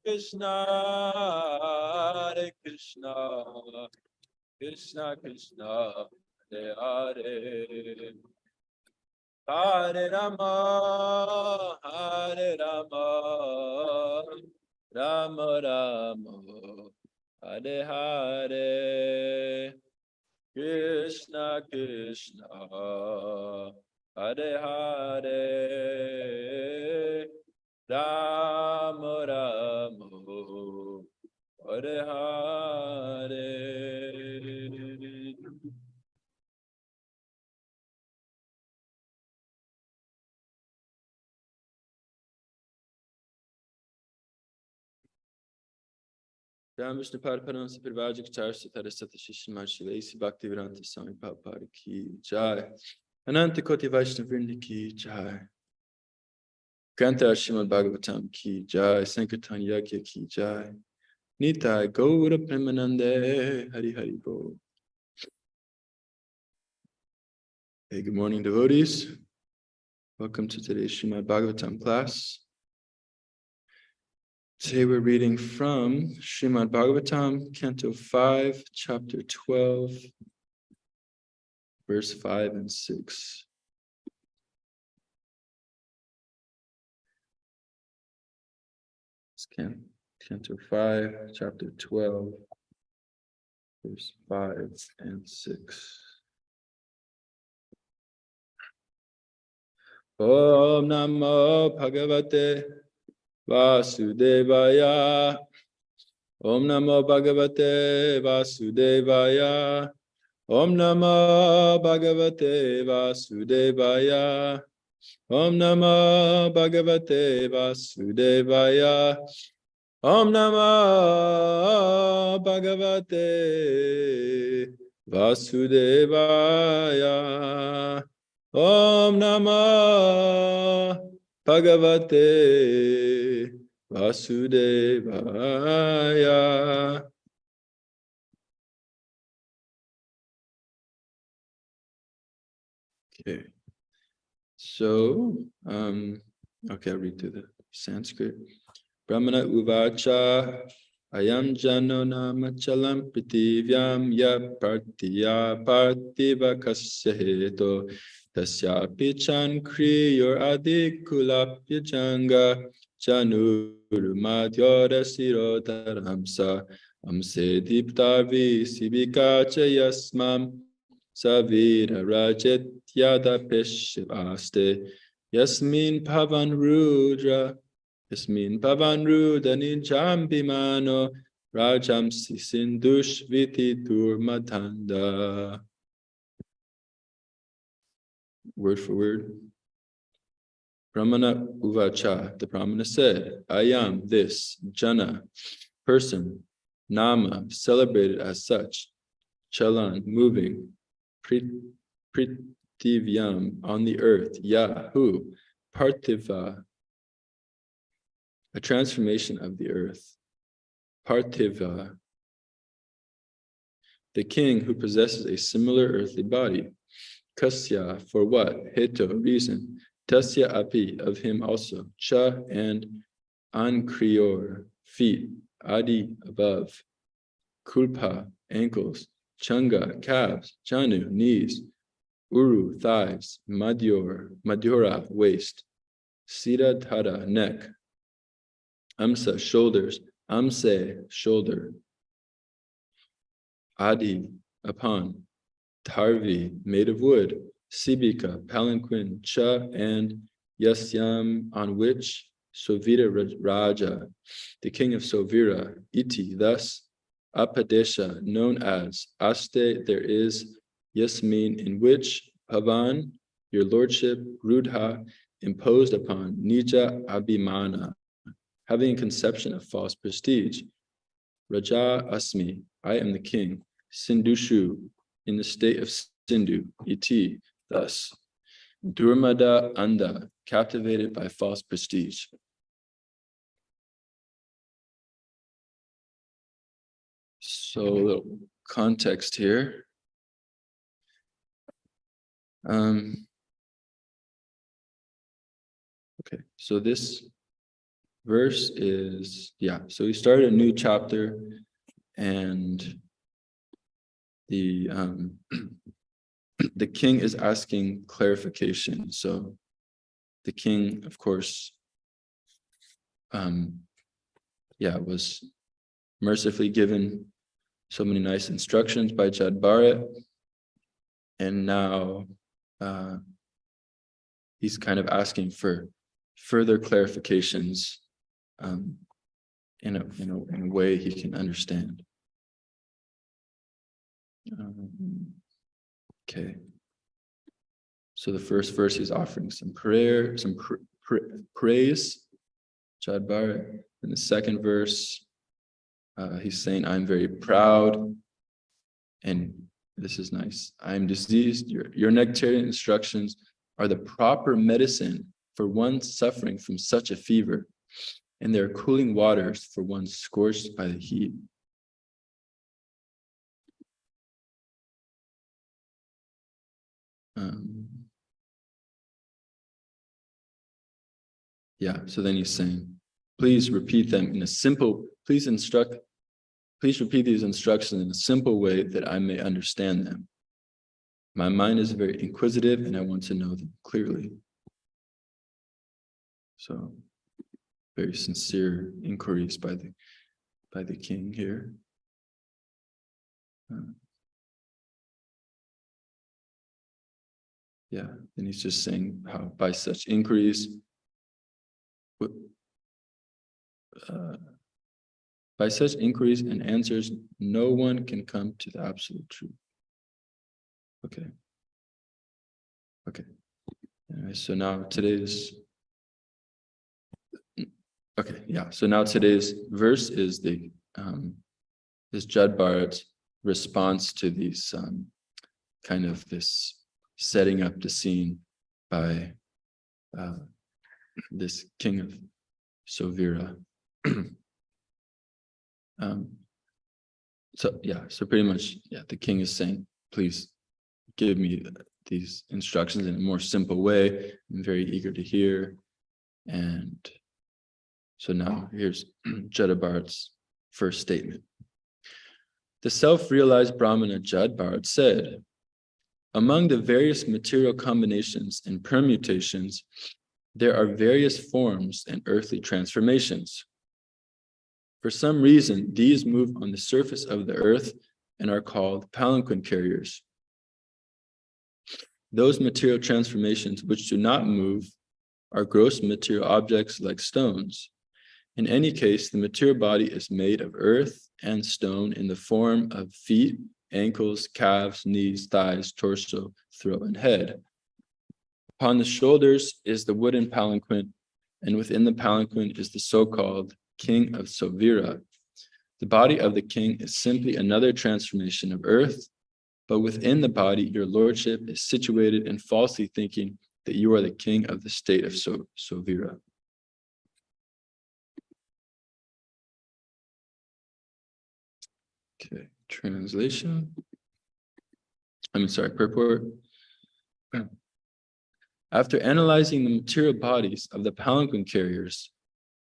Krishna, Hare Krishna, Krishna Krishna, Hare Hare, Hare Rama, Hare Rama, Rama Rama, Hare Hare, Krishna Krishna, Hare Hare, Rama Rama, Hare Hare. Ram Vishnu Padapana Sapirvajik Charsa Tarasata Shishimat Shilesi Bhaktivedanta Swami Prabhupada Ki Jai. Ananta Koti Vaishnava Vrinda Ki Jai. Granta Srimad Bhagavatam Ki Jai. Sankirtan Yagya Ki Jai. Nitai Gaura Premanande Hari Hari Bo. Hey, good morning, devotees. Welcome to today's Srimad Bhagavatam class. Today we're reading from Srimad Bhagavatam, Canto 5, Chapter 12, verse 5 and 6. Canto 5, Chapter 12, verse 5 and 6. Om Namo Bhagavate Vasudevaya. Om Namo Bhagavate Vasudevaya. Om Namo Bhagavate Vasudevaya. Om Namo Bhagavate Vasudevaya. Om Namo Bhagavate Vasudevaya. Om Namo Bhagavate Vasudevaya. Okay. So, okay, I'll read through the Sanskrit. Brahmana Uvacha Ayam Jano Namachalam Pritivyam Ya Partiya Partiva Kasya Heto Tasya Pichan Kriyor Adi Kulapya Janga Januru Madhyora Sirotaramsa Amse Diptavi Sivika Chayasmam Savira Rajet Yada Peshivaste Yasmin Pavan Rudra Yasmin Pavan Rudra Nijam Bimano Rajamsi Sindush Viti Durmatanda. Word for word. Brahmana Uvacha, the Brahmana said, Ayam, this, Jana, person, Nama, celebrated as such, Chalan, moving, Pritivyam, on the earth, Yahu, Parthiva, a transformation of the earth, Parthiva, the king who possesses a similar earthly body, Kasya, for what? Heto, reason, Tasya api, of him also, Cha, and Ankriyor, feet, Adi, above, Kulpa, ankles, Changa, calves, Janu, knees, Uru, thighs, Madhyura, waist, Siddhara, neck, Amsa, shoulders, Amse, shoulder, Adi, upon, Tarvi, made of wood, Sibika, palanquin, Cha, and Yasyam, on which, Sovira Raja, the king of Sovira, Iti, thus, Apadesha, known as, Aste, there is, Yasmin, in which, Pavan, your lordship, Rudha, imposed upon, Nija Abhimana, having a conception of false prestige, Raja Asmi, I am the king, Sindushu, in the state of Sindhu, iti, thus, Durmada Anda, captivated by false prestige. So, a little context here. Okay, so this verse is, so we started a new chapter, and the the king is asking clarification. So the king, of course, was mercifully given so many nice instructions by Jad Bharat, and now he's kind of asking for further clarifications in a way he can understand. Okay. So the first verse, he's offering some prayer, some praise, Jad Bharat. In the second verse, he's saying, I'm very proud. And this is nice. I'm diseased. Your nectarian instructions are the proper medicine for one suffering from such a fever, and they're cooling waters for one scorched by the heat. So then he's saying, please repeat them in a simple, please repeat these instructions in a simple way that I may understand them. My mind is very inquisitive and I want to know them clearly. So very sincere inquiries by the king here. And he's just saying how by such inquiries, and answers, no one can come to the absolute truth. Okay. Anyway, so now today's verse is is Jad Bharat's response to these kind of this setting up the scene by this king of Sovira. So pretty much, the king is saying, please give me these instructions in a more simple way. I'm very eager to hear. And so now here's Jad Bharat's first statement. The self-realized Brahmana Jad Bharat said, among the various material combinations and permutations, there are various forms and earthly transformations. For some reason, these move on the surface of the earth and are called palanquin carriers. Those material transformations which do not move are gross material objects like stones. In any case, the material body is made of earth and stone in the form of feet, ankles, calves, knees, thighs, torso, throat, and head. Upon the shoulders is the wooden palanquin, and within the palanquin is the so-called king of Sovira. The body of the king is simply another transformation of earth, but within the body, your lordship is situated in falsely thinking that you are the king of the state of Sovira. Okay, translation. Purport. After analyzing the material bodies of the palanquin carriers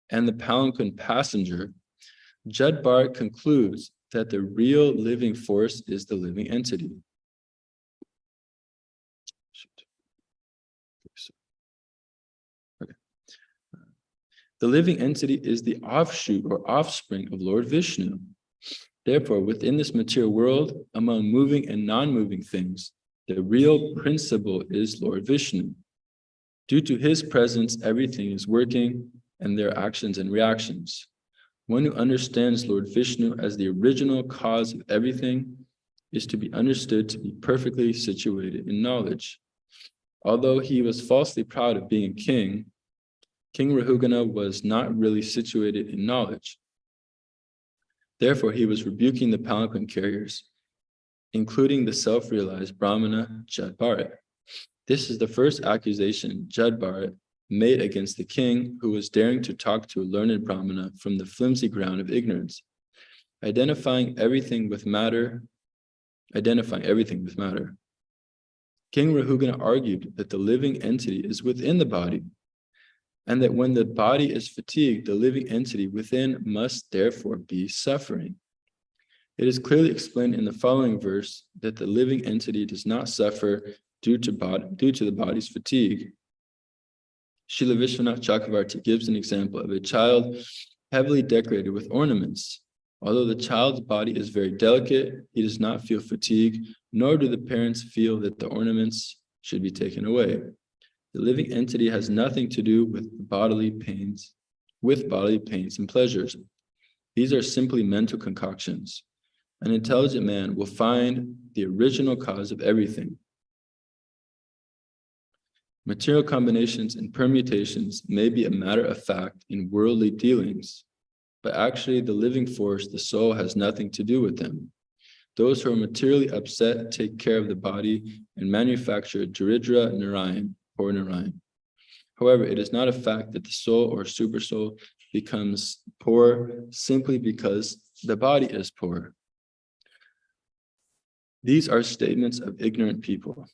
and the palanquin passenger, Jad Bharat concludes that the real living force is the living entity. The living entity is the offshoot or offspring of Lord Vishnu. Therefore, within this material world, among moving and non-moving things, the real principle is Lord Vishnu. Due to his presence, everything is working, and there are actions and reactions. One who understands Lord Vishnu as the original cause of everything is to be understood to be perfectly situated in knowledge. Although he was falsely proud of being a king, King Rahugana was not really situated in knowledge. Therefore, he was rebuking the palanquin carriers, including the self-realized Brahmana Jad Bharat. This is the first accusation Jad Bharat made against the king, who was daring to talk to a learned Brahmana from the flimsy ground of ignorance. Identifying everything with matter. King Rahugana argued that the living entity is within the body. and that when the body is fatigued, the living entity within must therefore be suffering. It is clearly explained in the following verse that the living entity does not suffer due to the body's fatigue. Srila Vishwanath Chakravarti gives an example of a child heavily decorated with ornaments. Although the child's body is very delicate, he does not feel fatigue, nor do the parents feel that the ornaments should be taken away. The living entity has nothing to do with bodily pains and pleasures. These are simply mental concoctions. An intelligent man will find the original cause of everything. Material combinations and permutations may be a matter of fact in worldly dealings, but actually the living force, the soul, has nothing to do with them. Those who are materially upset take care of the body and manufacture Daridra Narayan, poor Narayan. However, it is not a fact that the soul or supersoul becomes poor simply because the body is poor. These are statements of ignorant people.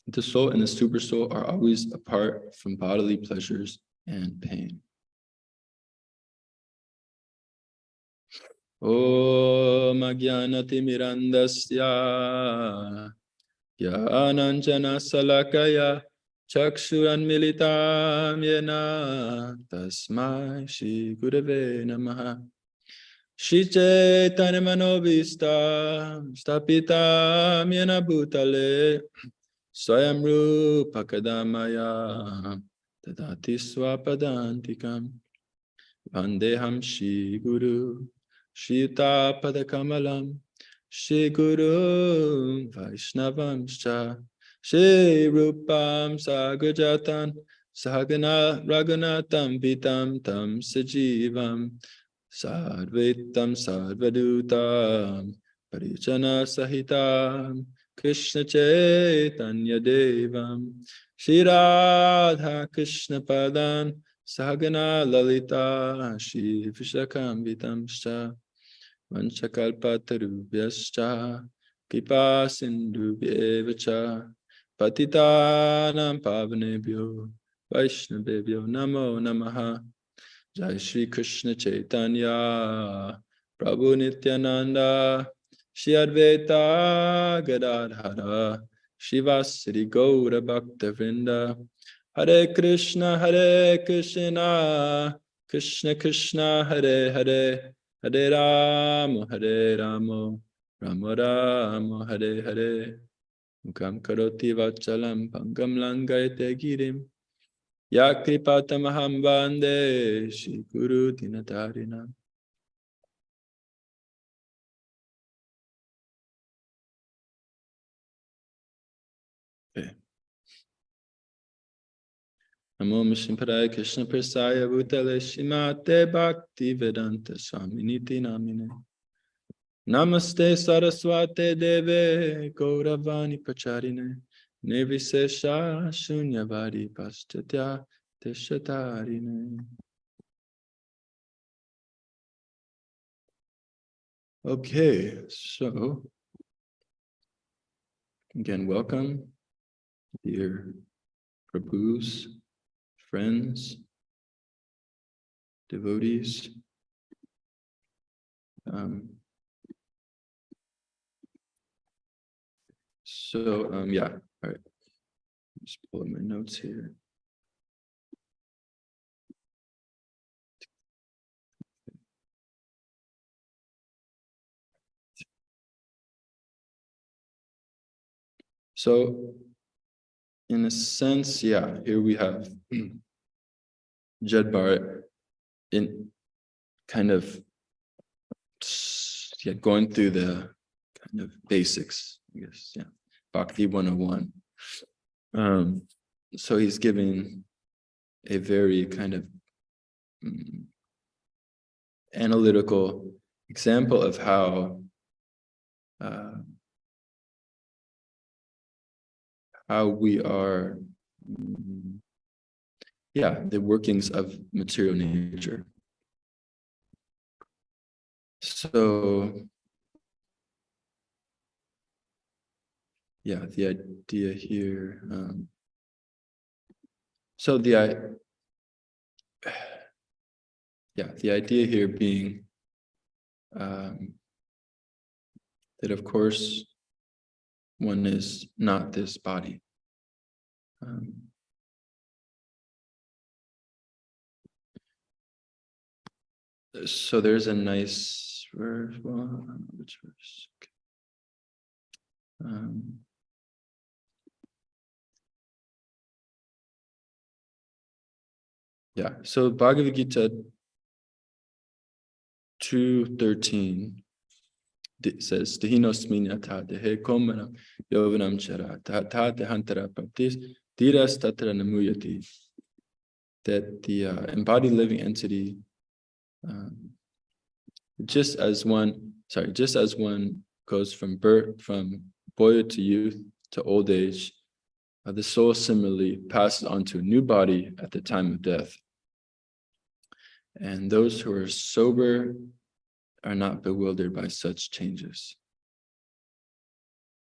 The soul and the supersoul are always apart from bodily pleasures and pain. Om Ajnanati Mirandasya Jnananjana Salakaya Chakshuran Militam Yena Tasmai Shri Gurave Namaha Shri Chaitanya Manobhistam Stapitam Yena Bhutale Swayam Rupa Kadamaya Tadati Swapadantikam Vandeham Shri Guru Shri Tapada Kamalam Shri Guru Vaishnavamscha Shri Rupam Sagrajatan Sahagana Raghunatam Vitam Tam Sajivam Sarvetam Sarvadutam Parijana Sahitam Krishna Chaitanya Devam Shri Radha Krishna Padan Sahagana Lalita Shri Vishakam Vitamscha Vanchakalpatarubhyascha Kripa Sindhubhyevacha Patitanam Pavanebhyo Vaishnavebhyo Namo Namaha Jai Shri Krishna Chaitanya Prabhu Nityananda Shri Advaita Gadadhara Shivasri Gaura Bhakta Vrinda Hare Krishna Krishna Krishna Hare Hare Hare Rama Rama Rama Hare Hare Mukam Karoti Vachalam Pangam Langayate Girim Ya Kripatamaham Vande Shri Guru Dinatarina. Okay. Namo Mishimpadaya Krishna Prasaya Bhutale Shimate Bhakti Vedanta Swaminiti Namine Namaste Saraswate Deve Gauravani Pacharine Nirvisesha Shunyavadi Paschatya Teshatarine. Okay, so again, welcome, dear Prabhus, friends, devotees. Yeah, all right. Just pull up my notes here. So, in a sense, yeah, here we have Jed Bharat in kind of going through the kind of basics, I guess, yeah, Bhakti 101. So he's giving a very kind of analytical example of how we are, the workings of material nature. So, the idea here, So the idea here being that of course one is not this body. So there's a nice verse. Well, which verse? So Bhagavad Gita 2:13 says, Dehinosminyata dehe komanam yovanam chara ta dehantara bhaktis diras tatra namuyati. That the embodied living entity, just as one goes from birth, from boyhood to youth to old age, the soul similarly passes on to a new body at the time of death. And those who are sober are not bewildered by such changes.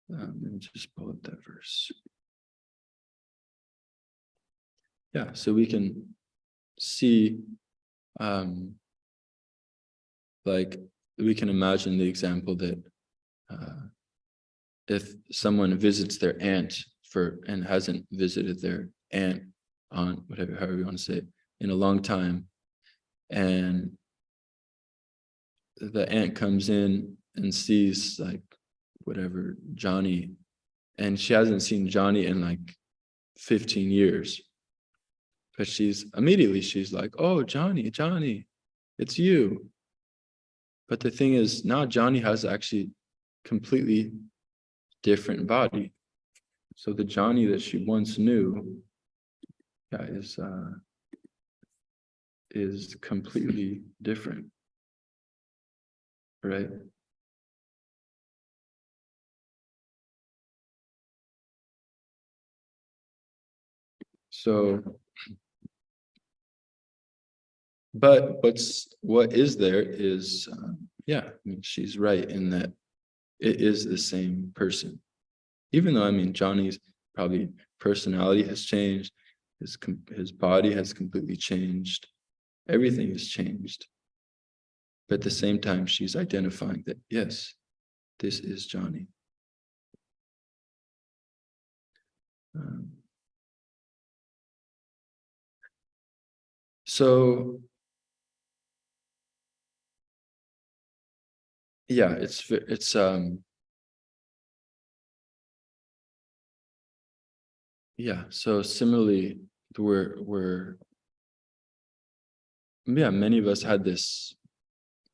Let me just pull up that verse. So we can see, like we can imagine the example that if someone visits their aunt and hasn't visited their aunt on however you want to say it, in a long time, and the aunt comes in and sees like whatever Johnny, and she hasn't seen Johnny in like 15 years, but she's like, oh, Johnny, it's you. But the thing is, now Johnny has actually completely different body. So the Johnny that she once knew is completely different, right? So, but what is there is, she's right in that it is the same person. Even though, Johnny's probably personality has changed, his body has completely changed, everything has changed. But at the same time, she's identifying that, yes, this is Johnny. So so similarly, many of us had this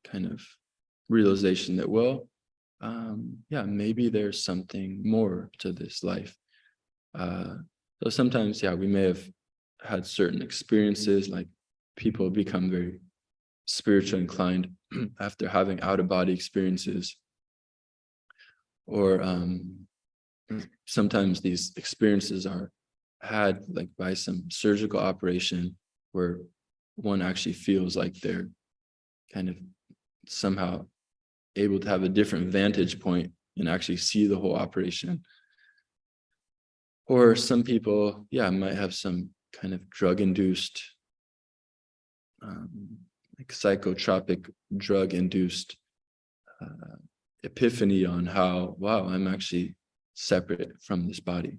kind of realization that, maybe there's something more to this life. So sometimes, we may have had certain experiences, like people become very spiritually inclined after having out-of-body experiences, or sometimes these experiences are had like by some surgical operation where one actually feels like they're kind of somehow able to have a different vantage point and actually see the whole operation. Or some people, might have some kind of drug-induced, like psychotropic drug-induced epiphany on how, wow, I'm actually separate from this body.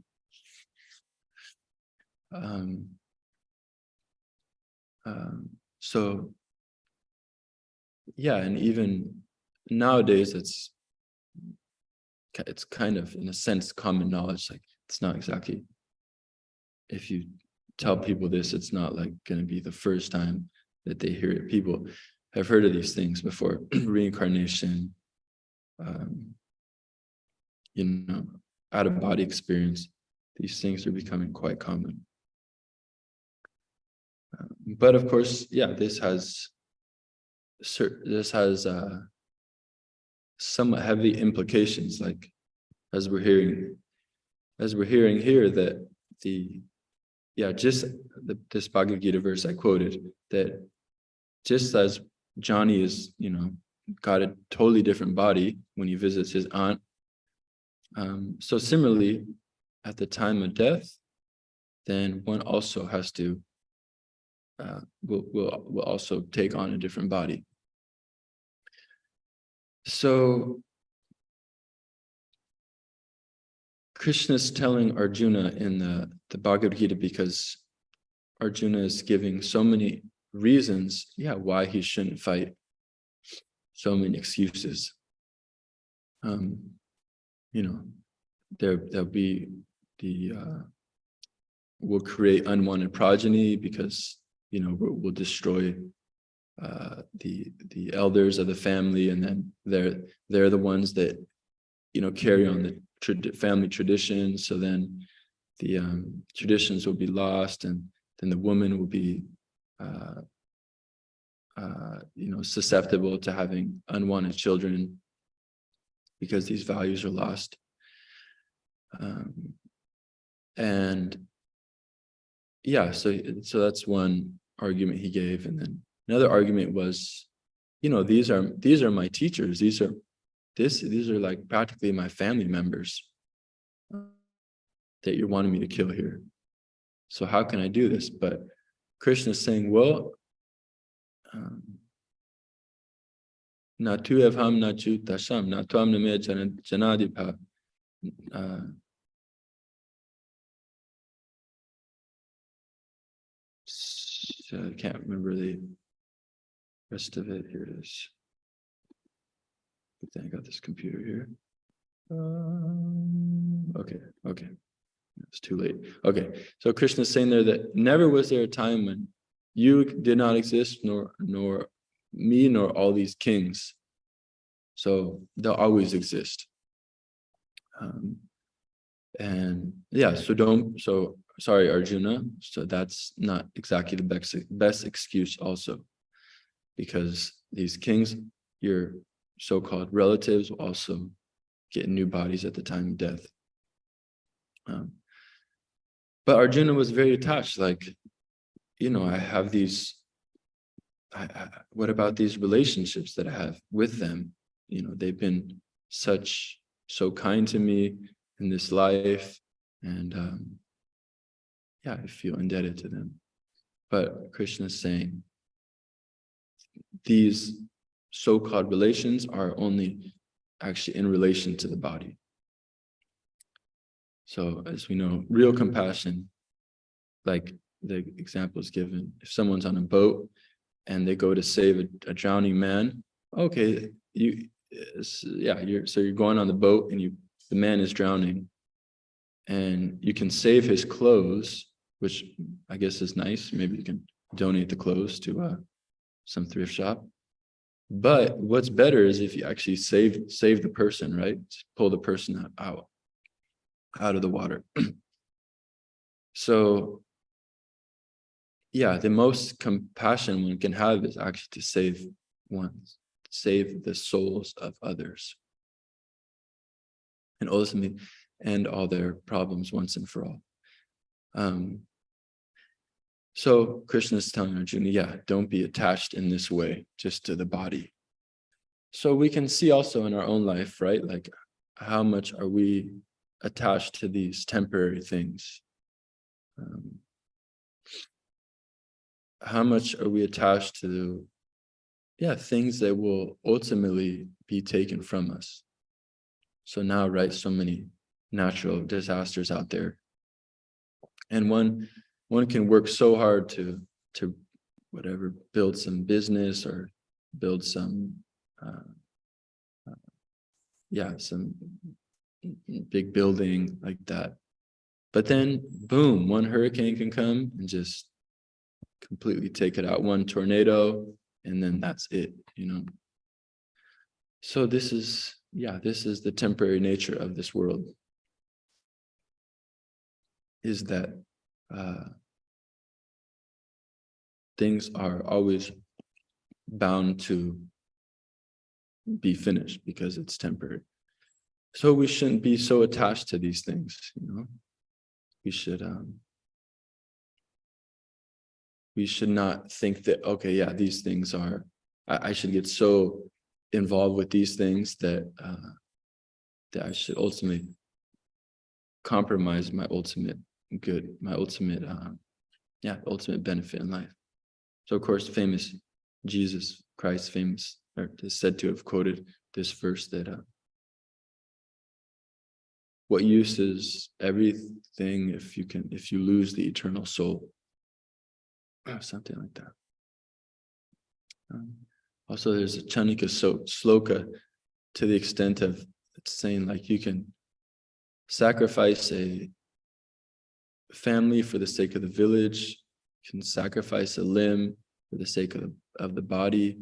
And even nowadays, it's kind of, in a sense, common knowledge. Like, it's not exactly, if you tell people this, it's not like going to be the first time that they hear it. People have heard of these things before. Reincarnation, out-of-body experience. These things are becoming quite common. But of course, this has somewhat heavy implications. Like, as we're hearing here, that this Bhagavad Gita verse I quoted, that just as Johnny is, got a totally different body when he visits his aunt, so similarly, at the time of death, then one also has to will also take on a different body. So Krishna's telling Arjuna in the Bhagavad Gita, because Arjuna is giving so many reasons, why he shouldn't fight, so many excuses. There'll be we'll create unwanted progeny because we'll destroy the elders of the family, and then they're the ones that carry on the family traditions. So then the traditions will be lost, and then the woman will be susceptible to having unwanted children because these values are lost. So that's one argument he gave. And then another argument was, these are my teachers. These are like practically my family members that you're wanting me to kill here. So how can I do this? But Krishna is saying, well, Natu evham nachu tasham, natwam name janadipa. I can't remember the rest of it. Here it is. Good thing I got this computer here. Okay. It's too late. Okay, so Krishna is saying there that never was there a time when you did not exist, nor me, nor all these kings. So they'll always exist. So sorry, Arjuna. So that's not exactly the best excuse also, because these kings, your so-called relatives, will also get new bodies at the time of death. But Arjuna was very attached. Like, I have these. What about these relationships that I have with them? They've been so kind to me in this life, and I feel indebted to them. But Krishna is saying these so-called relations are only actually in relation to the body. So as we know, real compassion, like the example is given, if someone's on a boat and they go to save a drowning man, okay, you're going on the boat and the man is drowning, and you can save his clothes, which I guess is nice. Maybe you can donate the clothes to some thrift shop. But what's better is if you actually save the person, right? Pull the person out of the water. So the most compassion one can have is actually to save the souls of others, and ultimately end all their problems once and for all. So Krishna is telling Arjuna, don't be attached in this way, just to the body. So we can see also in our own life, right? Like, how much are we attached to these temporary things? How much are we attached to things that will ultimately be taken from us? So now, right, so many natural disasters out there, and one can work so hard to whatever, build some business or build some some big building like that, but then boom, one hurricane can come and just completely take it out, one tornado, and then that's it. So this is the temporary nature of this world, is that things are always bound to be finished because it's temporary. So we shouldn't be so attached to these things. We should not think that, these things are, I should get so involved with these things that I should ultimately compromise my ultimate good, my ultimate, ultimate benefit in life. So of course, famous Jesus Christ, famous, or is said to have quoted this verse that what use is everything if you lose the eternal soul, or something like that. Also, there's a Chanika sloka to the extent of it's saying like you can sacrifice a family for the sake of the village, you can sacrifice a limb for the sake of the body,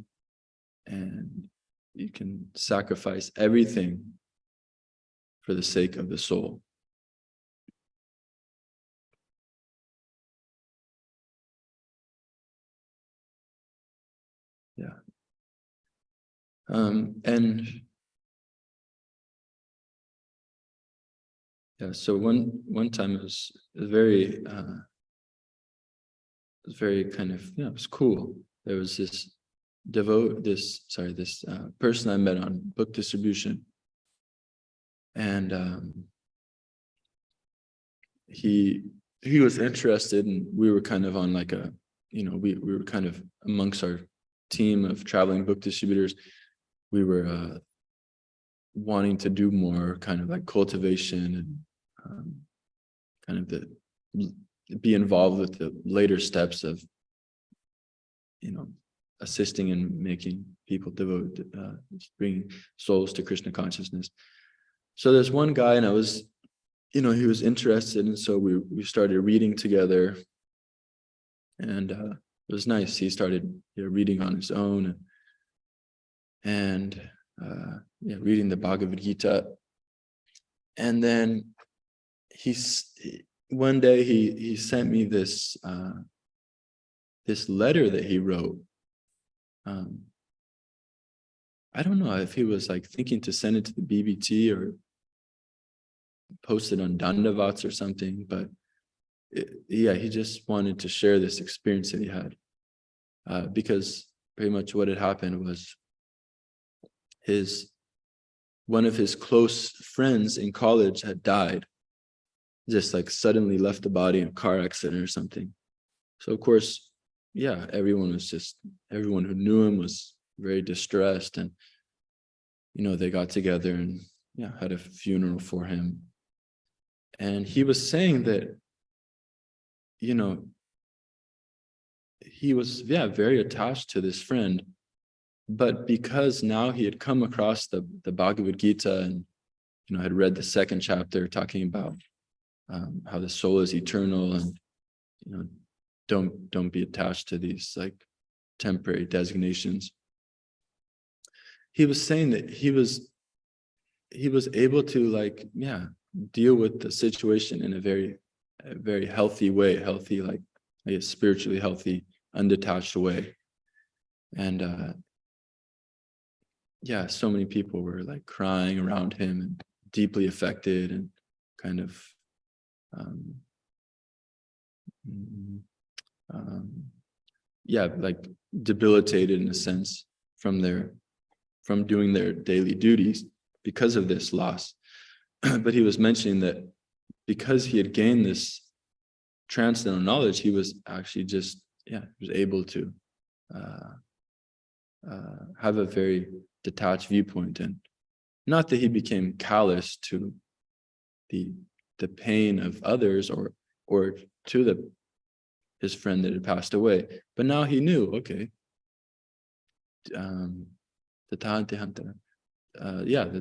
and you can sacrifice everything for the sake of the soul. Yeah. And yeah, so one time it was very kind of, it was cool. There was this person I met on book distribution, and he was interested, and we were kind of on like a, we were kind of amongst our team of traveling book distributors. We were wanting to do more kind of like cultivation and kind of be involved with the later steps of, assisting in making people devote, bringing souls to Krishna consciousness. So there's one guy, and I was, he was interested, and so we started reading together, and it was nice. He started reading on his own, and reading the Bhagavad Gita, and then one day he sent me this this letter that he wrote. I don't know if he was like thinking to send it to the BBT or post it on Dandavats or something, but he just wanted to share this experience that he had, because pretty much what had happened was one of his close friends in college had died, just like suddenly left the body in a car accident or something. So of course, everyone who knew him was very distressed, and they got together and had a funeral for him. And he was saying that he was very attached to this friend, but because now he had come across the Bhagavad Gita and had read the second chapter talking about how the soul is eternal, and don't be attached to these like temporary designations. He was saying that he was able to deal with the situation in a very healthy way, like I guess spiritually healthy, undetached way. And so many people were like crying around him and deeply affected and kind of like debilitated in a sense from doing their daily duties because of this loss. But he was mentioning that because he had gained this transcendental knowledge, he was actually just he was able to have a very detached viewpoint, and not that he became callous to the pain of others or to his friend that had passed away, but now he knew, okay, that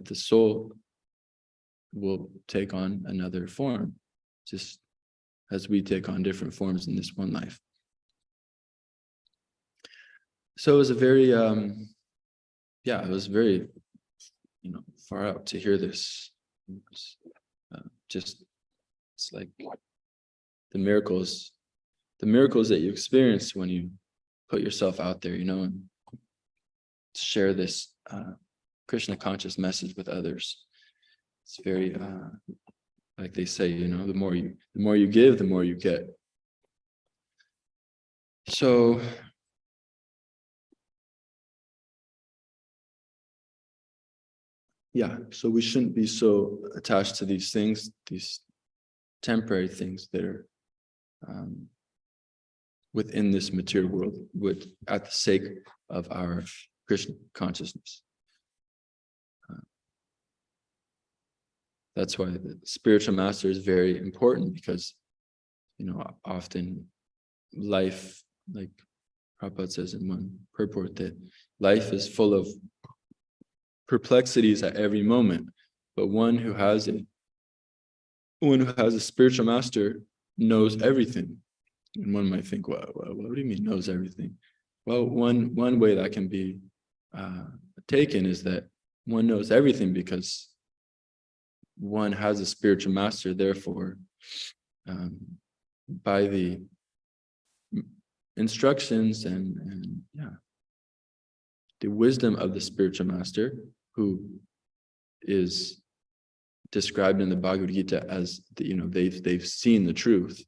the soul will take on another form, just as we take on different forms in this one life. So it was a very it was very far out to hear this. It's like the miracles that you experience when you put yourself out there, and share this Krishna conscious message with others. It's very like they say, the more you give, the more you get. So so we shouldn't be so attached to these things, these temporary things that are within this material world, at the sake of our Krishna consciousness. That's why the spiritual master is very important, because, often life, like Prabhupada says in one purport, that life is full of perplexities at every moment, but one who has a spiritual master knows everything. And one might think, well, what do you mean knows everything? Well, one way that can be taken is that one knows everything because one has a spiritual master. Therefore, by the instructions and the wisdom of the spiritual master, who is described in the Bhagavad Gita as they've seen the truth.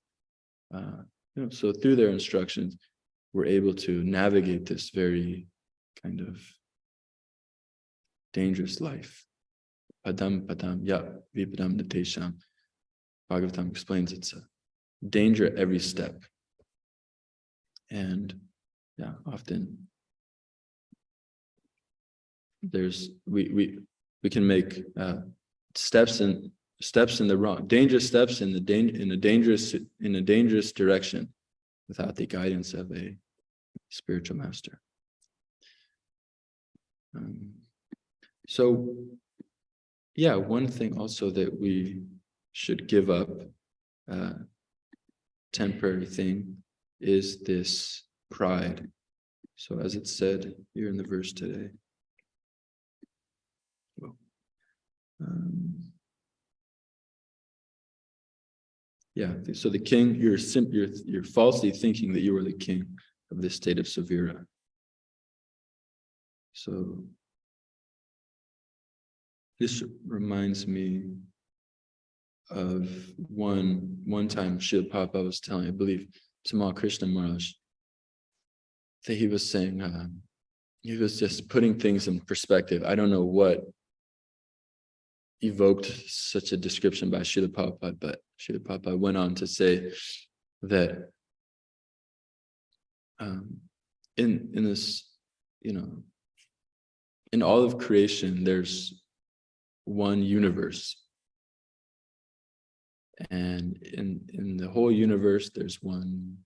So through their instructions, we're able to navigate this very kind of dangerous life. Padam ya vipadam natesham. Bhagavatam explains it's a danger at every step. And often we can make steps in the wrong, dangerous steps in a dangerous direction without the guidance of a spiritual master. One thing also that we should give up, temporary thing, is this pride. So as it said here in the verse today, so the king, you're falsely thinking that you are the king of this state of Savira. So this reminds me of one time Srila Prabhupada was telling, I believe, Tamal Krishna Maharaj, that he was saying, he was just putting things in perspective. I don't know what evoked such a description by Srila Prabhupada, but Srila Prabhupada went on to say that in this, in all of creation, there's one universe. And in the whole universe, there's one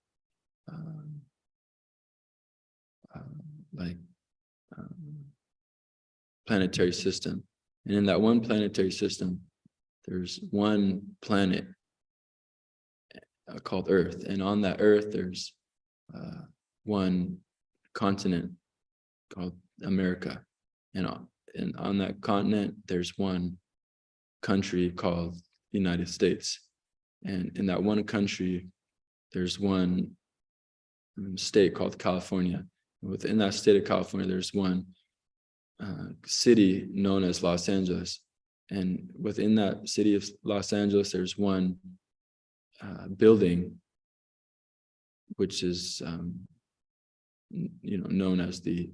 planetary system. And in that one planetary system, there's one planet called Earth. And on that Earth, there's one continent called America. And on that continent, there's one country called the United States. And in that one country, there's one state called California. And within that state of California, there's one city known as Los Angeles. And within that city of Los Angeles, there's one building, which is known as the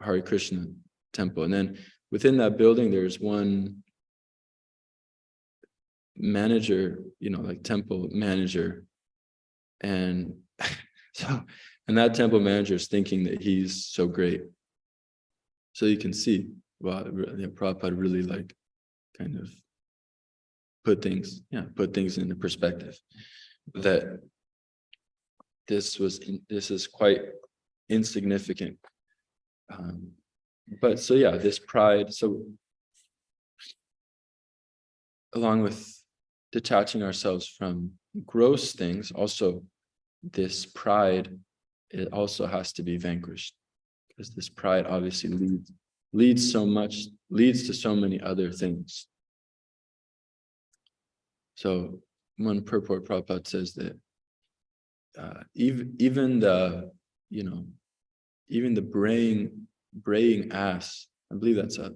Hare Krishna temple. And then within that building, there's one manager, like temple manager. And and that temple manager is thinking that he's so great. So you can see, wow, Prabhupada really kind of put things into perspective. That this is quite insignificant. But this pride. So along with detaching ourselves from gross things, also this pride, it also has to be vanquished, because this pride obviously leads to so many other things. So one purport Prabhupada says that even the braying ass, I believe that's a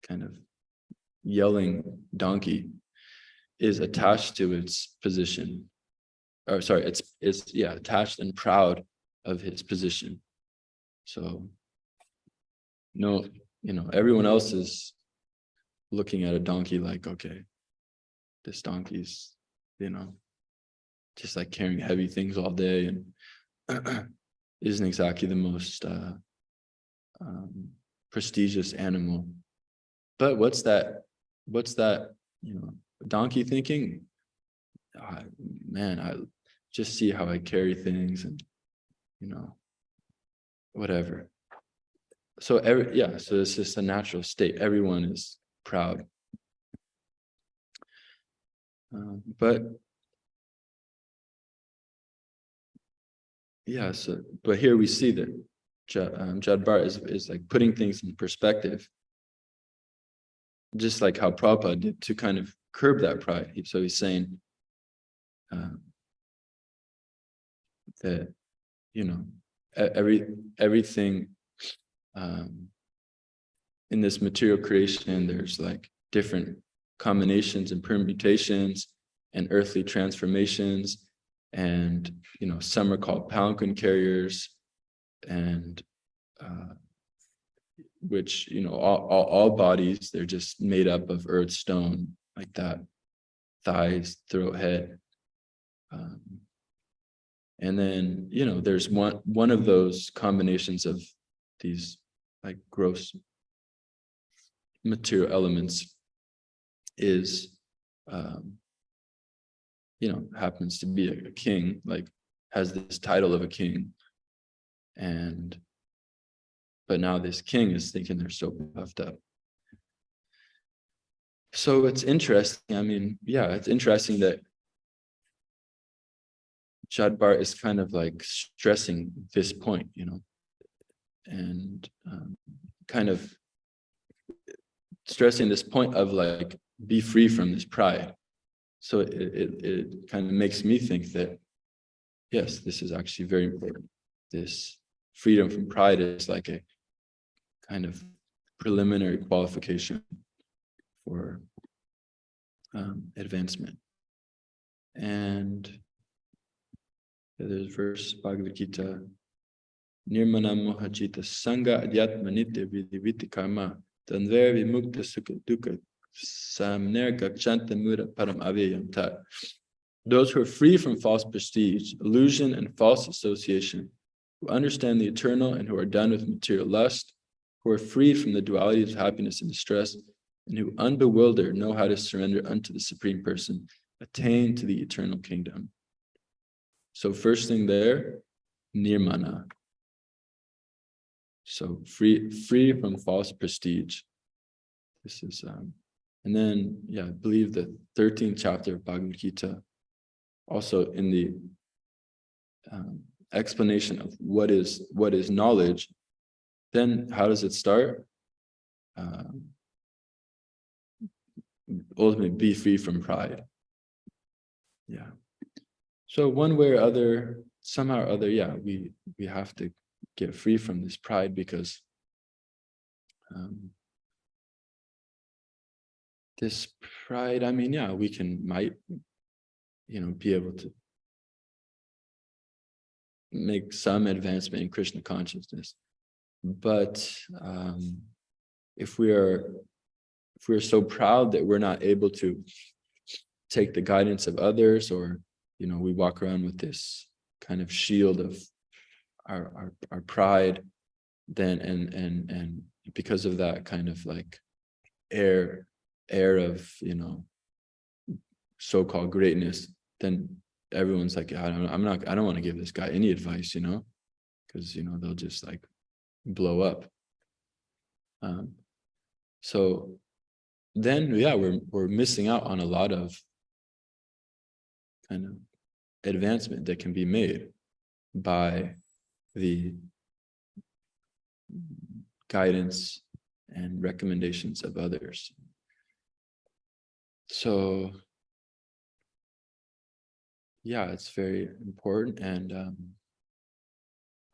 kind of yelling donkey, is attached to its position. Or sorry, it's attached and proud of his position. So everyone else is looking at a donkey like, okay, this donkey's, just like carrying heavy things all day and isn't exactly the most prestigious animal. But what's that, donkey thinking? Man, I just see how I carry things and, whatever. So so it's just a natural state. Everyone is proud. But here we see that Jadbar is like putting things in perspective, just like how Prabhupada did to kind of curb that pride. So he's saying that, everything in this material creation, there's like different combinations and permutations and earthly transformations. And, some are called palanquin carriers, and which, all bodies, they're just made up of earth, stone, like that, thighs, throat, head. And then, there's one of those combinations of these like gross material elements is, happens to be a king, like has this title of a king. But now this king is thinking they're so puffed up. So it's interesting. It's interesting that Jadbar is kind of like stressing this point, and kind of stressing this point of like, be free from this pride. So it kind of makes me think that, yes, this is actually very important. This freedom from pride is like a kind of preliminary qualification for advancement. And there's verse Bhagavad Gita, Nirmana Mohajita Sangha Adhyatma Nitya Vidiviti Karma Tanver Vimukta Sukha Dukkha Samner Gakchanta Mura Param Avyayam Tat. Those who are free from false prestige, illusion, and false association, who understand the eternal and who are done with material lust, who are freed from the dualities of happiness and distress, and who unbewildered know how to surrender unto the Supreme Person, attain to the eternal kingdom. So first thing there, nirmana. So free from false prestige. This is, and then, I believe the 13th chapter of Bhagavad Gita, also in the explanation of what is knowledge, then how does it start? Ultimately, be free from pride. Yeah. So one way or other, somehow or other, we have to get free from this pride, because this pride, we might be able to make some advancement in Krishna consciousness. But if we're so proud that we're not able to take the guidance of others, or we walk around with this kind of shield of our pride, then and because of that kind of like air of so-called greatness, then everyone's like, I don't want to give this guy any advice, because they'll just like blow up. So then we're missing out on a lot of kind of advancement that can be made by the guidance and recommendations of others. So it's very important. And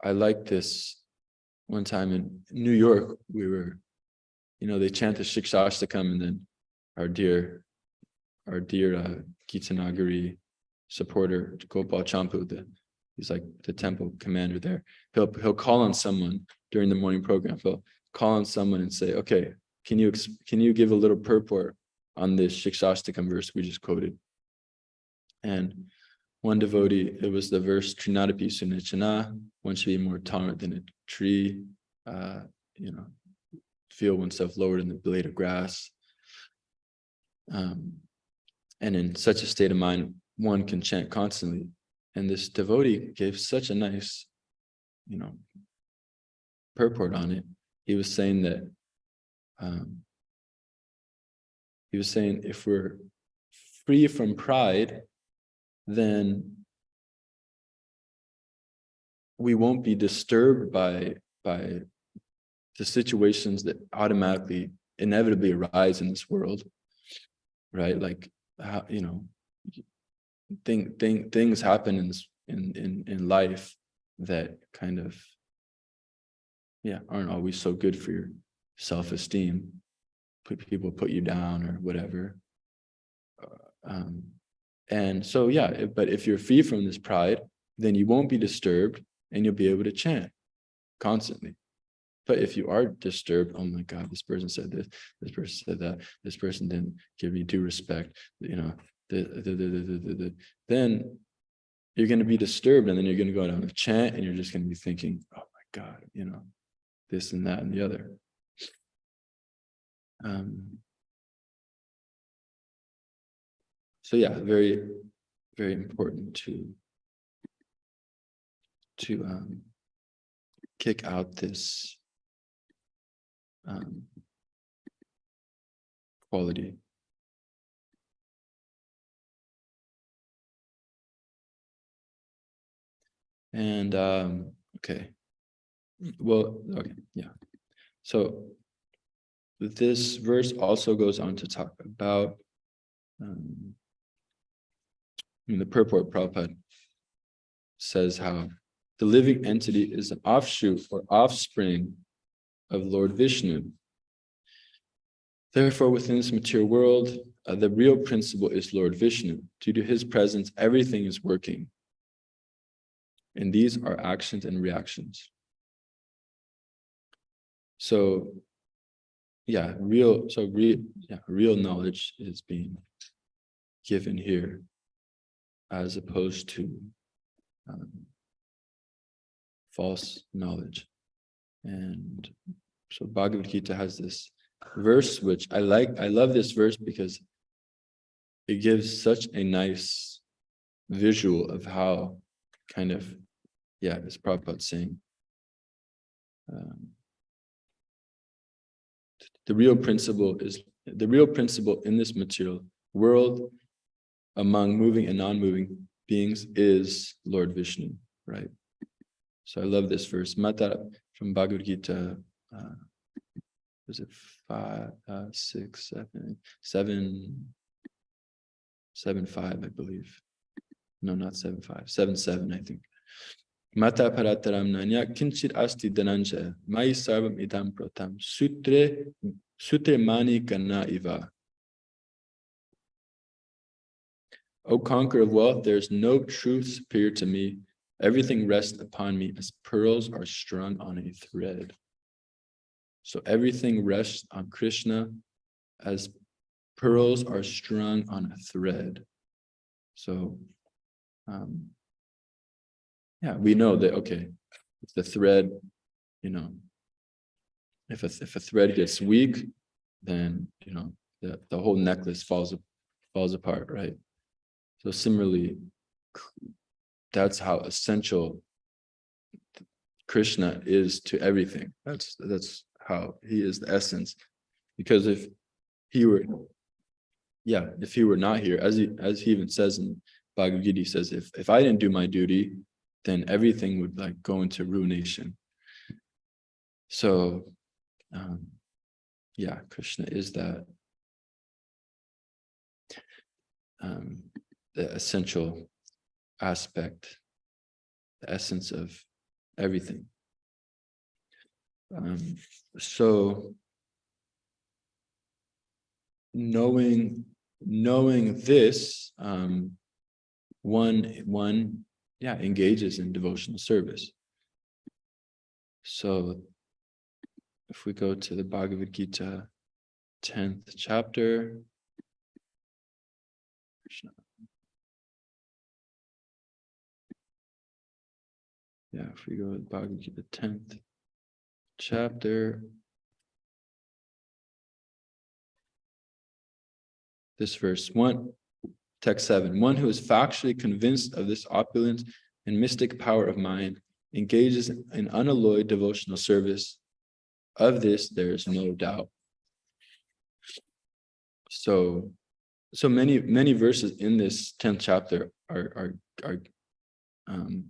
I like this. One time in New York, we were, they chant the Shikshashtakam, and then our dear Gita Nagari supporter, Gopal Champu, he's like the temple commander there. He'll call on someone during the morning program. He'll call on someone and say, okay, can you give a little purport on this Shikshastakam verse we just quoted? And one devotee, it was the verse Trinadapi Sunichana, one should be more tolerant than a tree, feel oneself lowered in the blade of grass. And in such a state of mind, one can chant constantly. And this devotee gave such a nice, purport on it. He was saying that, if we're free from pride, then we won't be disturbed by the situations that automatically, inevitably arise in this world, right? Like how, things happen in life that kind of, aren't always so good for your self-esteem. People put you down or whatever. And so, but if you're free from this pride, then you won't be disturbed and you'll be able to chant constantly. But if you are disturbed, oh my God, this person said this person said that, this person didn't give me due respect, then you're going to be disturbed, and then you're going to go down a chant and you're just going to be thinking, oh my God, this and that and the other. So very, very important to kick out this quality. And okay. So this verse also goes on to talk about in the purport. Prabhupada says how the living entity is an offshoot or offspring of Lord Vishnu. Therefore, within this material world, the real principle is Lord Vishnu. Due to his presence, everything is working. And these are actions and reactions. So, real knowledge is being given here, as opposed to false knowledge. And so Bhagavad Gita has this verse, which I like. I love this verse because it gives such a nice visual of how kind of, as Prabhupada saying, the real principle in this material world among moving and non-moving beings is Lord Vishnu, right? So I love this verse. Mata from Bhagavad Gita, was it 5, 6, 7, 5, I believe. No, not 7, 5, 7, 7, I think. Mata parataram nanya kinchit asti dhananjaya mai sarvam idam pratam sutre mani kana iva. O conqueror of wealth, there is no truth superior to me. Everything rests upon me as pearls are strung on a thread. So everything rests on Krishna as pearls are strung on a thread. So, we know that, okay, if the thread, if a thread gets weak, then, the whole necklace falls apart, right? So similarly, that's how essential Krishna is to everything. That's how he is the essence. Because if he were not here, as he even says in Bhagavad Gita, he says, if I didn't do my duty, then everything would go into ruination. So, Krishna is that the essential aspect, the essence of everything. So knowing this, one engages in devotional service. So if we go to the Bhagavad Gita, 10th chapter. Krishna. Yeah, if we go with Bhagavad Gita, 10th chapter. This verse 1, text 7. One who is factually convinced of this opulent and mystic power of mind engages in unalloyed devotional service. Of this, there is no doubt. So many verses in this 10th chapter are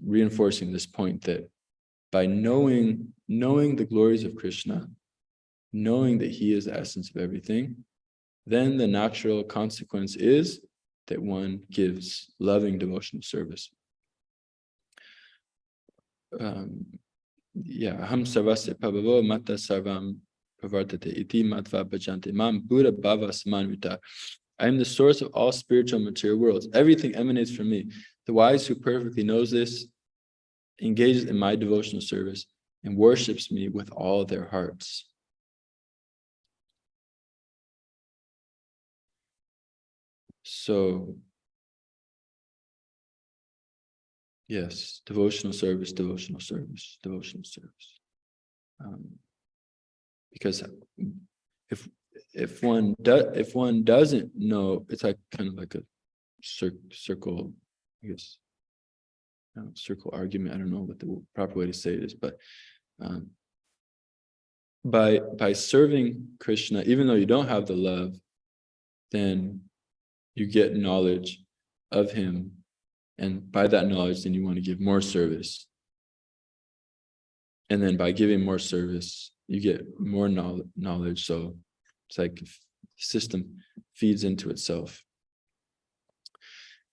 reinforcing this point that by knowing the glories of Krishna, knowing that he is the essence of everything, then the natural consequence is that one gives loving devotional service. Aham sarvasya pabhavo mata sarvam pravartate iti matva bhajante mam buddha bhava samanvita. I am the source of all spiritual material worlds. Everything emanates from me. The wise who perfectly knows this engages in my devotional service and worships me with all their hearts. So, yes, devotional service. Because if one doesn't know, it's like kind of like a circle, I guess, circle argument. I don't know what the proper way to say it is, but by serving Krishna, even though you don't have the love, then you get knowledge of him, and by that knowledge, then you want to give more service. And then by giving more service, you get more knowledge. So it's like the system feeds into itself.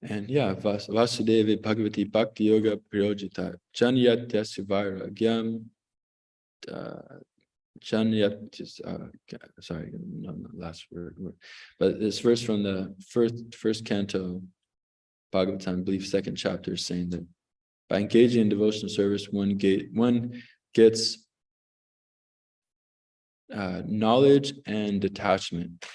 And yeah, Vasudeva Bhagavati Bhakti Yoga Priyojita Janyatya Sivara Gyam sorry, no, last word. But this verse from the first canto, Bhagavatam, I believe, 2nd chapter, is saying that by engaging in devotional service, one gets knowledge and detachment.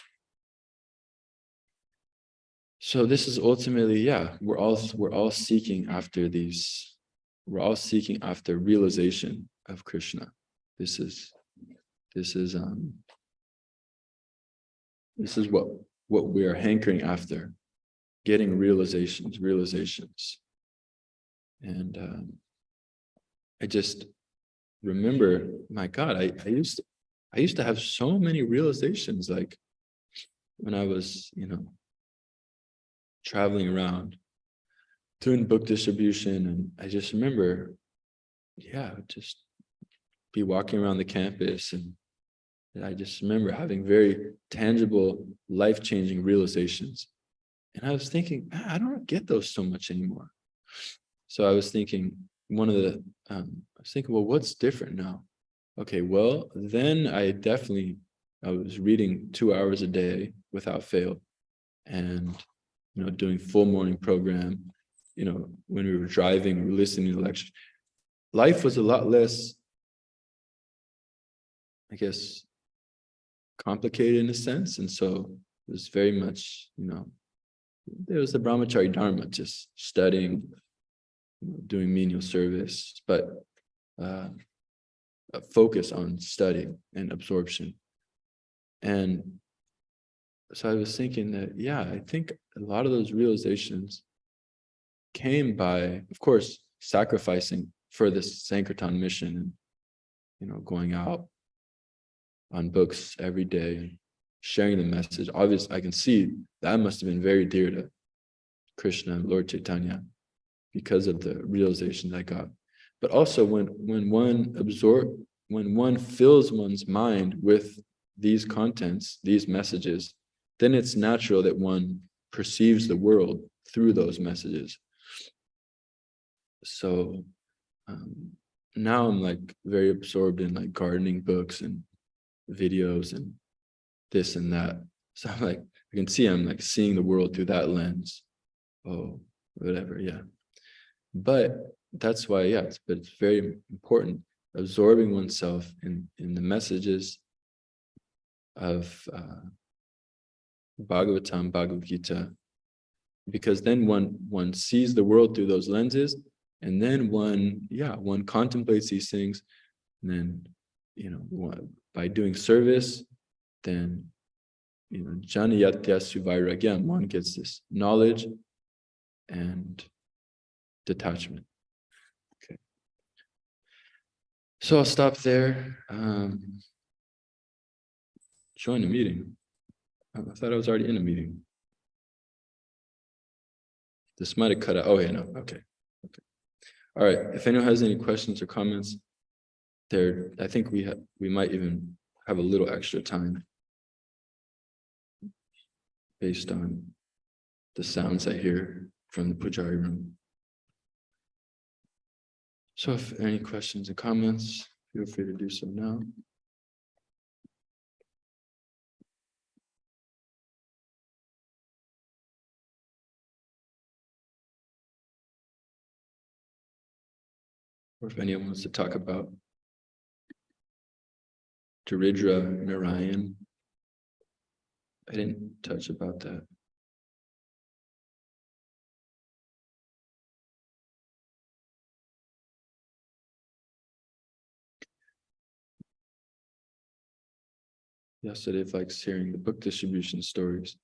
So this is ultimately, we're all seeking after these. We're all seeking after realization of Krishna. This is what we are hankering after, getting realizations. And I just remember, my God, I used to have so many realizations, like when I was, traveling around doing book distribution, and I just remember, just be walking around the campus, and I just remember having very tangible, life-changing realizations. And I was thinking, I don't get those so much anymore. So I was thinking, well, what's different now? Okay, well, then I was reading 2 hours a day without fail, and doing full morning program. When we were driving, we were listening to lectures. Life was a lot less, I guess, complicated in a sense, and so it was very much, there was the brahmachari dharma, just studying, doing menial service, but a focus on studying and absorption. And so I was thinking that, I think a lot of those realizations came by, of course, sacrificing for this Sankirtan mission, and going out on books every day and sharing the message. Obviously, I can see that must have been very dear to Krishna and Lord Chaitanya because of the realization I got. But also when one fills one's mind with these contents, these messages, then it's natural that one perceives the world through those messages. So now I'm like very absorbed in like gardening books and videos and this and that. So I'm like, I can see I'm like seeing the world through that lens. Oh, whatever, But that's why, it's very important absorbing oneself in the messages of Bhagavatam, Bhagavad Gita, because then one sees the world through those lenses, and then one contemplates these things, and then by doing service, then janayatya suvairagyam, one gets this knowledge and detachment. Okay, so I'll stop there. Join the meeting. I thought I was already in a meeting. This might have cut out. Oh yeah, no. Okay. All right. If anyone has any questions or comments, I think we might even have a little extra time based on the sounds I hear from the Pujari room. So if any questions or comments, feel free to do so now. Or if anyone wants to talk about Daridra Narayan, I didn't touch about that. Yesterday, like hearing the book distribution stories.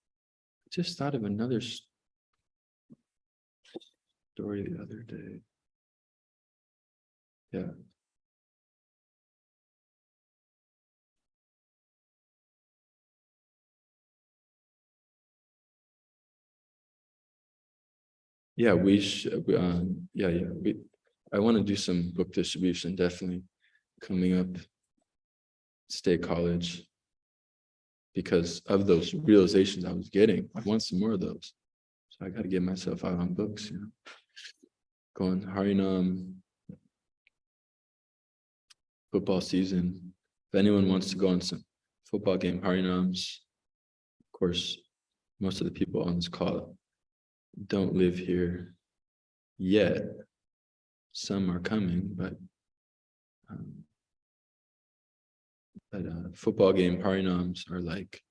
I just thought of another story the other day. Yeah. Yeah, I want to do some book distribution, definitely coming up, State College, because of those realizations I was getting. I want some more of those. So I got to get myself out on books, Going Harinam, football season. If anyone wants to go on some football game, Harinams, of course, most of the people on this call don't live here yet. Some are coming, but football game Harinams are like,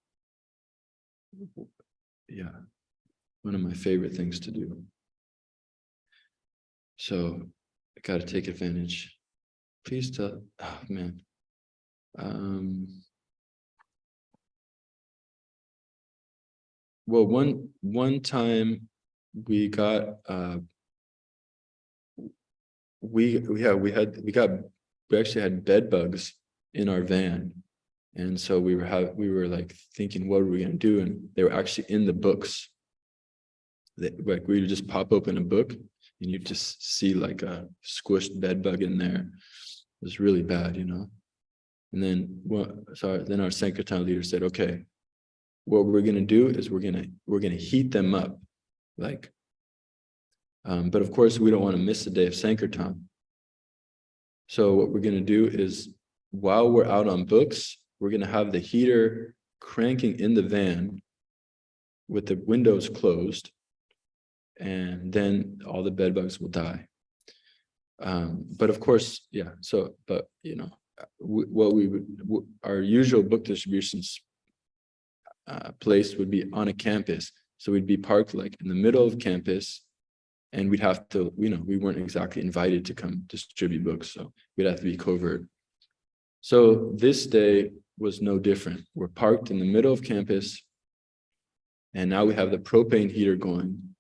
one of my favorite things to do. So I got to take advantage. Please tell, oh man. Well, one time we got we actually had bed bugs in our van, and so we were like thinking, what were we gonna do? And they were actually in the books. Like we would just pop open a book, and you just see like a squished bed bug in there. It was really bad, And then then our Sankirtan leader said, okay, what we're gonna do is we're gonna heat them up, like. But of course, we don't want to miss a day of Sankirtan. So what we're going to do is, while we're out on books, we're going to have the heater cranking in the van with the windows closed, and then all the bed bugs will die. But of course, our usual book distributions place would be on a campus. So we'd be parked like in the middle of campus, and we'd have to, we weren't exactly invited to come distribute books, so we'd have to be covert. So this day was no different. We're parked in the middle of campus, and now we have the propane heater going,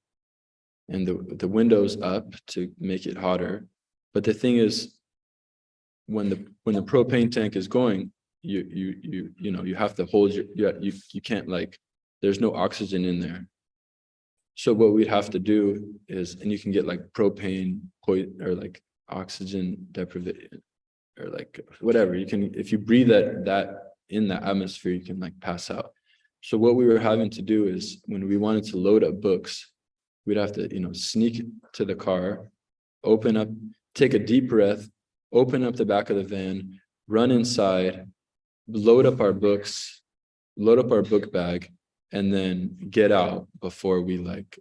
and the windows up to make it hotter. But the thing is, when the propane tank is going, you have to hold you can't, like, there's no oxygen in there. So what we'd have to do is, and you can get like propane or like oxygen deprivation or like whatever, you can, if you breathe that in the atmosphere, you can like pass out. So what we were having to do is, when we wanted to load up books, we'd have to, sneak to the car, open up, take a deep breath, open up the back of the van, run inside, load up our books, load up our book bag, and then get out before we like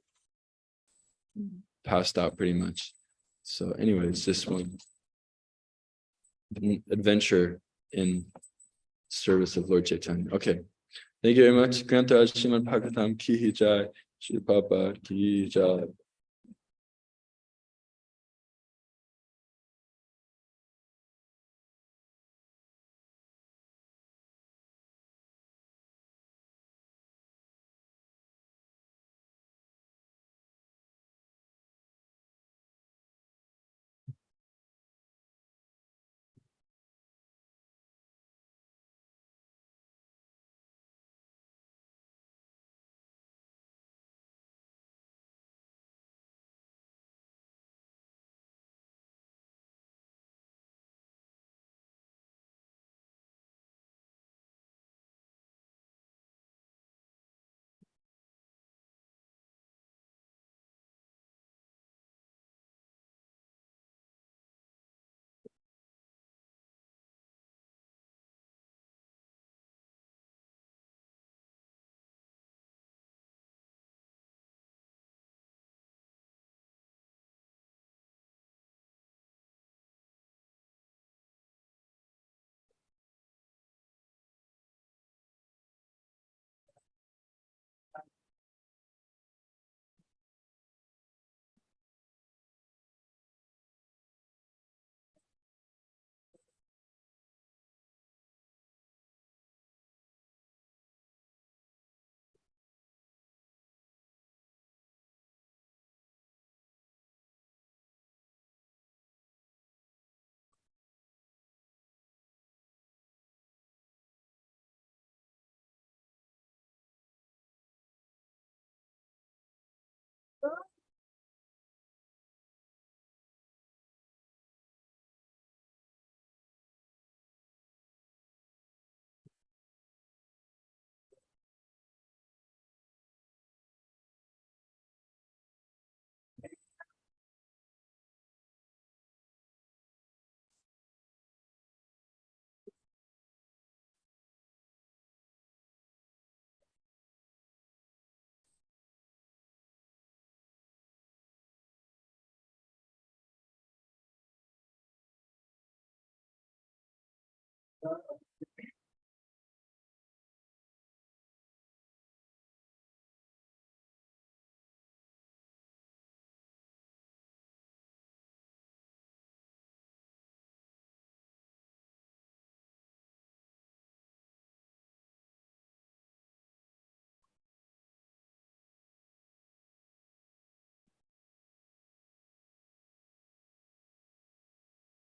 passed out pretty much. So anyways, this one adventure in service of Lord Chaitanya. Okay. Thank you very much. Granta Srimad Bhagavatam ki jai. Shri Prabhupada ki jai.